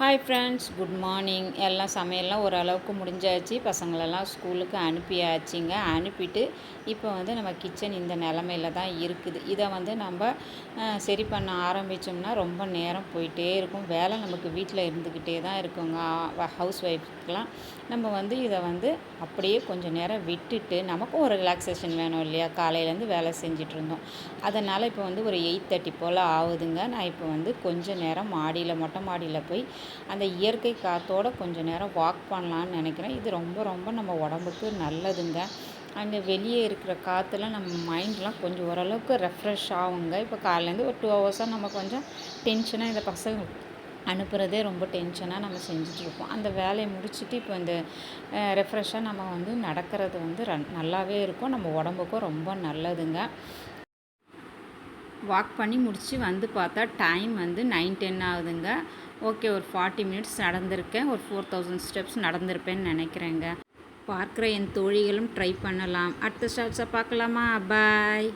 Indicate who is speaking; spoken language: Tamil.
Speaker 1: Hi friends, good morning. எல்லாம் சமையல்லாம் ஓரளவுக்கு முடிஞ்சாச்சு. பசங்களெல்லாம் ஸ்கூலுக்கு அனுப்பியாச்சுங்க. அனுப்பிட்டு இப்போ நம்ம கிச்சன் இந்த நிலமையில தான் இருக்குது. இதை நம்ம சரி பண்ண ஆரம்பித்தோம்னா ரொம்ப நேரம் போயிட்டே இருக்கும். வேலை நமக்கு வீட்டில் இருந்துக்கிட்டே தான் இருக்குங்க. ஹவுஸ் ஒய்ஃப்க்கெலாம் நம்ம இதை அப்படியே கொஞ்சம் நேரம் விட்டுட்டு நமக்கும் ஒரு ரிலாக்ஸேஷன் வேணும் இல்லையா? காலையிலேருந்து வேலை செஞ்சிட்ருந்தோம். அதனால் இப்போ ஒரு 8:30 போல் ஆகுதுங்க. நான் இப்போ கொஞ்சம் நேரம் மொட்டை மாடியில் போய் அந்த இயற்கை காற்றோட கொஞ்சம் நேரம் வாக் பண்ணலான்னு நினைக்கிறேன். இது ரொம்ப ரொம்ப நம்ம உடம்புக்கு நல்லதுங்க. அங்கே வெளியே இருக்கிற காற்றுலாம் நம்ம மைண்ட்லாம் கொஞ்சம் ஓரளவுக்கு ரெஃப்ரெஷ் ஆகுங்க. இப்போ காலையிலேருந்து ஒரு 2 ஹவர்ஸாக நம்ம கொஞ்சம் டென்ஷனாக இந்த பசங்க அனுப்புகிறதே ரொம்ப டென்ஷனாக நம்ம செஞ்சிட்ருப்போம். அந்த வேலையை முடிச்சுட்டு இப்போ இந்த ரெஃப்ரெஷ்ஷாக நம்ம நடக்கிறது நல்லாவே இருக்கும். நம்ம உடம்புக்கும் ரொம்ப நல்லதுங்க. வாக் பண்ணி முடித்து பார்த்தா டைம் 9:10 ஆகுதுங்க. ஓகே, ஒரு 40 மினிட்ஸ் நடந்திருக்கேன். ஒரு 4000 ஸ்டெப்ஸ் நடந்திருப்பேன்னு நினைக்கிறேங்க. பார்க்குற என் தோழிகளும் ட்ரை பண்ணலாம். அடுத்த ஸ்டார்ட்ஸை பார்க்கலாமா? பாய்.